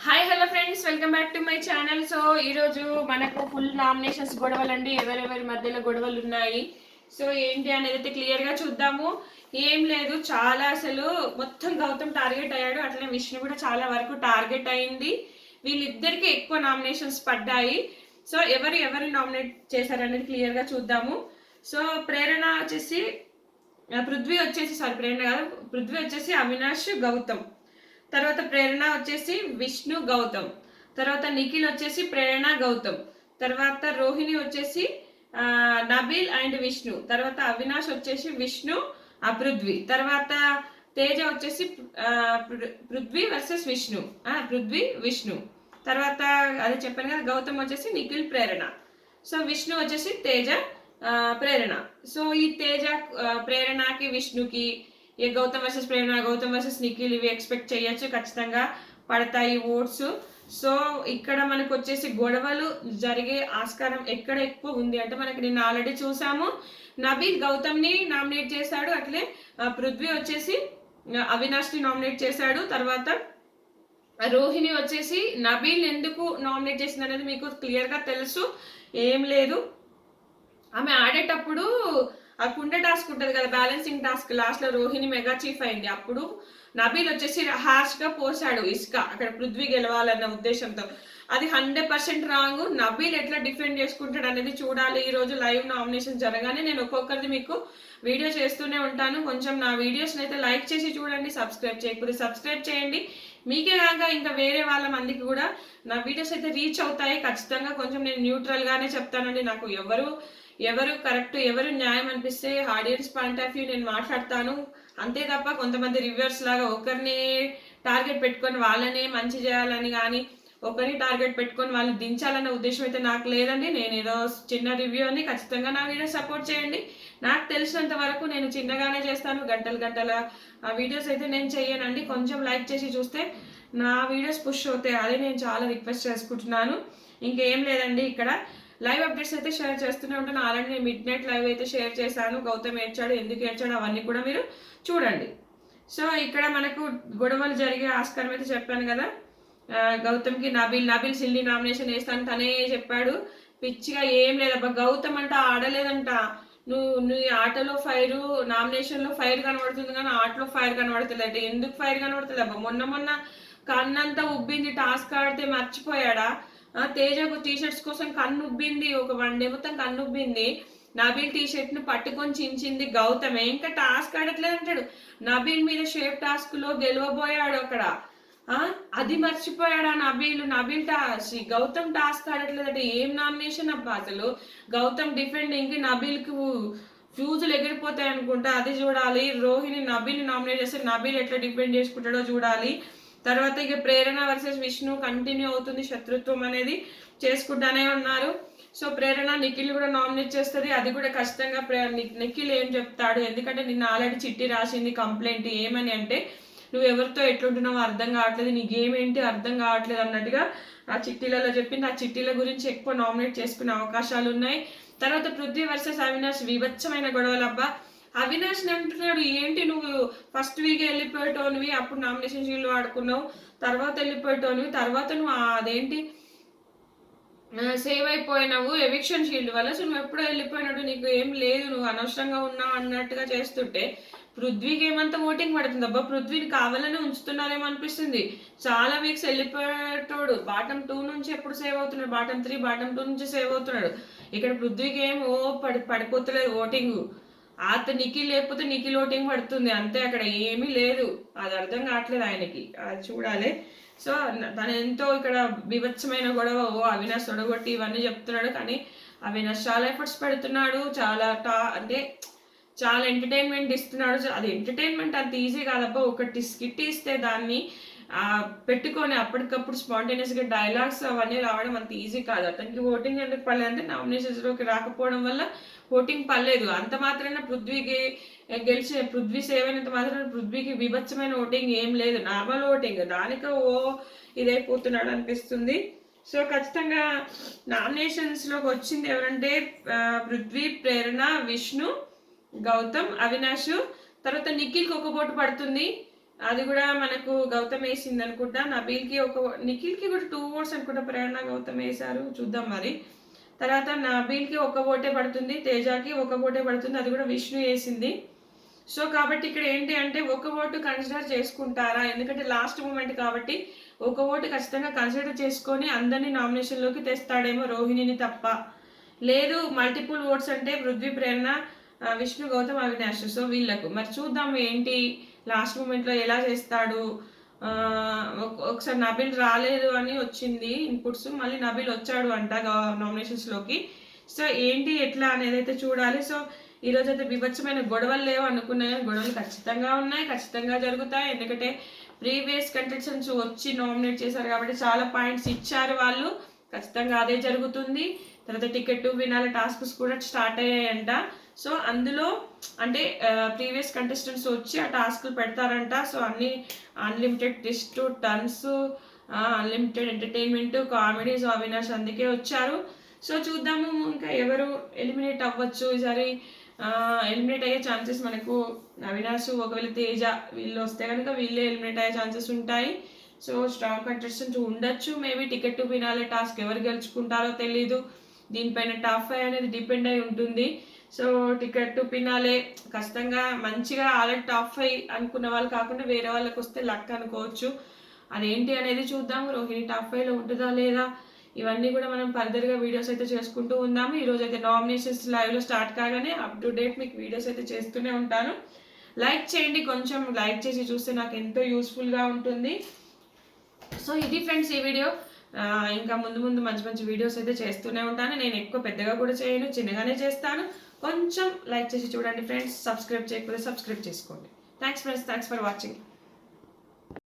Hi hello friends, welcome back to my channel. So ఈరోజు మనకు full nominations గొడవలు అండి. ఎవరెవరి మధ్యలో గొడవలు ఉన్నాయి, సో ఏంటి అనేది అయితే క్లియర్గా చూద్దాము. ఏం లేదు, చాలా అసలు మొత్తం గౌతమ్ టార్గెట్ అయ్యాడు, అట్లనే విష్ణు కూడా చాలా వరకు టార్గెట్ అయింది. వీళ్ళిద్దరికి ఎక్కువ నామినేషన్స్ పడ్డాయి. సో ఎవరు నామినేట్ చేశారనేది క్లియర్గా చూద్దాము. సో ప్రేరణ వచ్చేసి పృథ్వీ వచ్చేసి ప్రేరణ కాదు, పృథ్వీ వచ్చేసి అవినాష్ గౌతమ్. తర్వాత ప్రేరణ వచ్చేసి విష్ణు గౌతమ్. తర్వాత నిఖిల్ వచ్చేసి ప్రేరణ గౌతమ్. తర్వాత రోహిణి వచ్చేసి నబీల్ అండ్ విష్ణు. తర్వాత అవినాష్ వచ్చేసి విష్ణు పృథ్వీ. తర్వాత తేజ వచ్చేసి పృథ్వీ వర్సెస్ విష్ణు, పృథ్వీ విష్ణు. తర్వాత అదే చెప్పాను కదా, గౌతమ్ వచ్చేసి నిఖిల్ ప్రేరణ. సో విష్ణు వచ్చేసి తేజ ప్రేరణ. సో ఈ తేజ ప్రేరణకి విష్ణుకి గౌతమ్ వర్సెస్ ప్రేరణ, గౌతమ్ వర్సెస్ నిఖిల్ ఇవి ఎక్స్పెక్ట్ చేయొచ్చు, ఖచ్చితంగా పడతాయి ఓట్స్. సో ఇక్కడ మనకు వచ్చేసి గొడవలు జరిగే ఆస్కారం ఎక్కడ ఎక్కువ ఉంది అంటే, మనకి నిన్న ఆల్రెడీ చూసాము, నబీల్ గౌతమ్ ని నామినేట్ చేశాడు, అట్లే పృథ్వీ వచ్చేసి అవినాష్ ని నామినేట్ చేశాడు. తర్వాత రోహిణి వచ్చేసి నబీల్ ఎందుకు నామినేట్ చేసింది అనేది మీకు క్లియర్ గా తెలుసు. ఏం లేదు, ఆమె ఆడేటప్పుడు ఆ కుండ టాస్క్ ఉంటుంది కదా, బ్యాలెన్సింగ్ టాస్క్, లాస్ట్ లో రోహిణి మెగా చీఫ్ అయింది. అప్పుడు నబీల్ వచ్చేసి హార్ష్ గా పోసాడు ఇసుక, అక్కడ పృథ్వీ గెలవాలన్న ఉద్దేశంతో. అది 100% రాంగ్. నబీల్ ఎట్లా డిఫెండ్ చేసుకుంటాడు అనేది చూడాలి. ఈ రోజు లైవ్ నామినేషన్ జరగానే నేను ఒక్కొక్కరిది మీకు వీడియో చేస్తూనే ఉంటాను. కొంచెం నా వీడియోస్ అయితే లైక్ చేసి చూడండి, సబ్స్క్రైబ్ చేయకపోతే సబ్స్క్రైబ్ చేయండి. మీకే కాక ఇంకా వేరే వాళ్ళ మందికి కూడా నా వీడియోస్ అయితే రీచ్ అవుతాయి ఖచ్చితంగా. కొంచెం నేను న్యూట్రల్ గానే చెప్తానండి. నాకు ఎవరు కరెక్ట్ ఎవరు న్యాయం అనిపిస్తే ఆడియన్స్ పాయింట్ ఆఫ్ వ్యూ నేను మాట్లాడతాను, అంతే తప్ప కొంతమంది రివ్యూర్స్ లాగా ఒకరిని టార్గెట్ పెట్టుకొని వాళ్ళనే మంచి చేయాలని కానీ, ఒకరిని టార్గెట్ పెట్టుకొని వాళ్ళని దించాలన్న ఉద్దేశం అయితే నాకు లేదండి. నేను ఏదో చిన్న రివ్యూ అని, ఖచ్చితంగా నా వీడియో సపోర్ట్ చేయండి. నాకు తెలిసినంత వరకు నేను చిన్నగానే చేస్తాను, గంటల వీడియోస్ అయితే నేను చెయ్యనండి. కొంచెం లైక్ చేసి చూస్తే నా వీడియోస్ పుష్ అవుతాయి, అదే నేను చాలా రిక్వెస్ట్ చేసుకుంటున్నాను. ఇంకేం లేదండి, ఇక్కడ లైవ్ అప్డేట్స్ అయితే షేర్ చేస్తూనే ఉంటాను. ఆల్రెడీ నేను మిడ్ నైట్ లైవ్ అయితే షేర్ చేశాను. గౌతమ్ ఏడ్చాడు, ఎందుకు ఏడ్చాడు అవన్నీ కూడా మీరు చూడండి. సో ఇక్కడ మనకు గొడవలు జరిగే ఆస్కారం అయితే చెప్పాను కదా, గౌతమ్కి నబీల్ సిల్లీ నామినేషన్ వేస్తాను తనే చెప్పాడు. పిచ్చిగా ఏం లేదబ్బా, గౌతమ్ అంట ఆడలేదంట. నువ్వు ఆటలో ఫైర్, నామినేషన్ లో ఫైర్ కనబడుతుంది కానీ ఆటలో ఫైర్ కనబడుతుంది అంటే, ఎందుకు ఫైర్ కనబడుతుంది అబ్బా? మొన్న కన్నంతా ఉబ్బింది, టాస్క్ ఆడితే మర్చిపోయాడా? తేజకు టీషర్ట్స్ కోసం కన్ను ఉబ్బింది, ఒక 1 డే మొత్తం కన్ను ఉబ్బింది. నబీల్ టీషర్ట్ ను పట్టుకొని చించింది గౌతమే. ఇంకా టాస్క్ ఆడట్లేదు అంటాడు. నబీల్ మీద షేప్ టాస్క్ లో గెలవబోయాడు అక్కడ, అది మర్చిపోయాడా నబీల్ గౌతమ్ టాస్క్ ఆడట్లేదంటే ఏం నామినేషన్ అబ్బా అసలు. గౌతమ్ డిఫెండింగ్ కి నబీల్ కు ఫ్యూజులు ఎగిరిపోతాయి అనుకుంటా, అది చూడాలి. రోహిణి నబీల్ నామినేట్ చేస్తే నబీల్ ఎట్లా డిఫెండ్ చేసుకుంటాడో చూడాలి. తర్వాత ఇక ప్రేరణ వర్సెస్ విష్ణు కంటిన్యూ అవుతుంది, శత్రుత్వం అనేది చేసుకుంటానే ఉన్నారు. సో ప్రేరణ నిఖిల్ కూడా నామినేట్ చేస్తుంది, అది కూడా ఖచ్చితంగా నిఖిల్ ఏం చెప్తాడు, ఎందుకంటే నిన్న ఆల్రెడీ చిట్టి రాసింది కంప్లైంట్. ఏమని అంటే, నువ్వు ఎవరితో ఎట్లుంటున్నావో అర్థం కావట్లేదు, నీ గేమ్ ఏంటి అర్థం కావట్లేదు అన్నట్టుగా ఆ చిట్టీలలో చెప్పింది. ఆ చిట్టీల గురించి ఎక్కువ నామినేట్ చేసుకునే అవకాశాలు ఉన్నాయి. తర్వాత పృథ్వీ వర్సెస్ అవినాష్ విభత్సమైన గొడవలు అబ్బా. అవినాష్ అంటున్నాడు, ఏంటి నువ్వు ఫస్ట్ వీక్ వెళ్ళిపోయేటోనివి, అప్పుడు నామినేషన్ షీల్డ్ వాడుకున్నావు, తర్వాత వెళ్ళిపోయేటోనివి, తర్వాత నువ్వు అదేంటి సేవ్ అయిపోయినావు ఎవిక్షన్ షీల్డ్ వల్ల, సో నువ్వు ఎప్పుడో వెళ్ళిపోయినట్టు, నీకు ఏం లేదు, నువ్వు అనవసరంగా ఉన్నావు అన్నట్టుగా చేస్తుంటే పృథ్వీకి ఏమంతా ఓటింగ్ పడుతుంది అబ్బా. పృథ్వీని కావాలని ఉంచుతున్నారేమో అనిపిస్తుంది. చాలా వీక్స్ వెళ్ళిపోయేటోడు, బాటమ్ 2 నుంచి ఎప్పుడు సేవ్ అవుతున్నాడు, బాటమ్ 3 బాటమ్ 2 నుంచి సేవ్ అవుతున్నాడు. ఇక్కడ పృథ్వీకి ఏం పడిపోతలేదు ఓటింగ్. నిఖిల్ లేకపోతే నిఖిల్ ఓటింగ్ పడుతుంది అంతే, అక్కడ ఏమీ లేదు. అది అర్థం కావట్లేదు ఆయనకి, అది చూడాలి. సో తను ఎంతో ఇక్కడ విభత్సమైన గొడవ, అవినాష్ తొడగొట్టి ఇవన్నీ చెప్తున్నాడు, కానీ అవినాష్ చాలా ఎఫర్ట్స్ పెడుతున్నాడు, అంటే చాలా ఎంటర్టైన్మెంట్ ఇస్తున్నాడు. అది ఎంటర్టైన్మెంట్ అంత ఈజీ కాదబ్బా. ఒకటి స్కిట్ ఇస్తే దాన్ని పెట్టుకొని అప్పటికప్పుడు స్పాంటేనియస్ గా డైలాగ్స్ అవన్నీ రావడం అంత ఈజీ కాదు. అతనికి ఓటింగ్ ఎందుకు పడలేదు అంటే, నామినేషన్స్ లోకి రాకపోవడం వల్ల ఓటింగ్ పర్లేదు. అంత మాత్రాన పృథ్వీకి పృథ్వీ సేవ్ అయినంత మాత్రాన పృథ్వీకి విభత్సమైన ఓటింగ్ ఏం లేదు, నార్మల్ ఓటింగ్. దానికి ఇదైపోతున్నాడు అనిపిస్తుంది. సో ఖచ్చితంగా నామినేషన్స్ లోకి వచ్చింది ఎవరంటే పృథ్వీ, ప్రేరణ, విష్ణు, గౌతమ్, అవినాష్. తర్వాత నిఖిల్కి ఒక ఓటు పడుతుంది, అది కూడా మనకు గౌతమ్ వేసింది అనుకుంటా. నిఖిల్కి కూడా 2 ఓట్స్ అనుకుంటా. ప్రేరణ గౌతమ్ వేశారు, చూద్దాం మరి. తర్వాత నబీల్కి 1 ఓటే పడుతుంది, తేజాకి 1 ఓటే పడుతుంది, అది కూడా విష్ణు వేసింది. సో కాబట్టి ఇక్కడ ఏంటి అంటే 1 ఓటు కన్సిడర్ చేసుకుంటారా, ఎందుకంటే లాస్ట్ మూమెంట్ కాబట్టి 1 ఓటు ఖచ్చితంగా కన్సిడర్ చేసుకొని అందరినీ నామినేషన్లోకి తెస్తాడేమో, రోహిణిని తప్ప. లేదు మల్టిపుల్ ఓట్స్ అంటే పృథ్వీ, ప్రేరణ, విష్ణు, గౌతమ్, అవినాష్. సో వీళ్ళకు మరి చూద్దాం ఏంటి లాస్ట్ మూమెంట్లో ఎలా చేస్తాడు. ఒకసారి నబీల్ రాలేదు అని వచ్చింది ఇన్పుట్స్, మళ్ళీ నబీల్ వచ్చాడు అంట నామినేషన్స్లోకి. సో ఏంటి ఎట్లా అనేది అయితే చూడాలి. సో ఈరోజు అయితే బీభత్సమైన గొడవలు లేవు అనుకున్నాయి, గొడవలు ఖచ్చితంగా ఉన్నాయి, ఖచ్చితంగా జరుగుతాయి. ఎందుకంటే ప్రీవియస్ కంటెస్టెంట్స్ వచ్చి నామినేట్ చేశారు కాబట్టి చాలా పాయింట్స్ ఇచ్చారు వాళ్ళు, ఖచ్చితంగా అదే జరుగుతుంది. తర్వాత టికెట్ టు వినాలి టాస్క్స్ కూడా స్టార్ట్ అయ్యాయంట. సో అందులో అంటే ప్రీవియస్ కంటెస్టెంట్స్ వచ్చి ఆ టాస్క్లు పెడతారంట. సో అన్ని unlimited test, turns, unlimited entertainment, comedies, Avinash అందుకే వచ్చారు. సో చూద్దాము ఇంకా ఎవరు ఎలిమినేట్ అవ్వచ్చు ఈసారి. ఎలిమినేట్ అయ్యే ఛాన్సెస్ మనకు అవినాష్, ఒకవేళ తేజ వీళ్ళు వస్తే కనుక వీళ్ళే ఎలిమినేట్ అయ్యే ఛాన్సెస్ ఉంటాయి. సో స్ట్రాంగ్ కంటెస్టెంట్స్ ఉండొచ్చు. మేబీ టికెట్ టు వినాలి టాస్క్ ఎవరు గెలుచుకుంటారో తెలీదు, దీనిపైన టాప్ 5 అనేది డిపెండ్ అయి ఉంటుంది. సో టికెట్ టు ఫినాలే ఖచ్చితంగా మంచిగా ఆల్రెడీ టాప్ 5 అనుకున్న వాళ్ళు కాకుండా వేరే వాళ్ళకి వస్తే లక్ అనుకోవచ్చు. అదేంటి అనేది చూద్దాం. రోహిణి టాప్ 5లో ఉంటుందా లేదా, ఇవన్నీ కూడా మనం ఫర్దర్గా వీడియోస్ అయితే చేసుకుంటూ ఉందాము. ఈరోజు అయితే నామినేషన్స్ లైవ్లో స్టార్ట్ కాగానే అప్ టు డేట్ మీకు వీడియోస్ అయితే చేస్తూనే ఉంటాను. లైక్ చేయండి, కొంచెం లైక్ చేసి చూస్తే నాకు ఎంతో యూస్ఫుల్గా ఉంటుంది. సో ఇది ఫ్రెండ్స్ ఈ వీడియో. ఇంకా ముందు ముందు మంచి మంచి వీడియోస్ అయితే చేస్తూనే ఉంటాను. నేను ఎక్కువ పెద్దగా కూడా చేయను, చిన్నగానే చేస్తాను. కొంచెం లైక్ చేసి చూడండి ఫ్రెండ్స్. సబ్స్క్రైబ్ చేయకపోతే సబ్స్క్రైబ్ చేసుకోండి. Thanks friends, thanks for watching.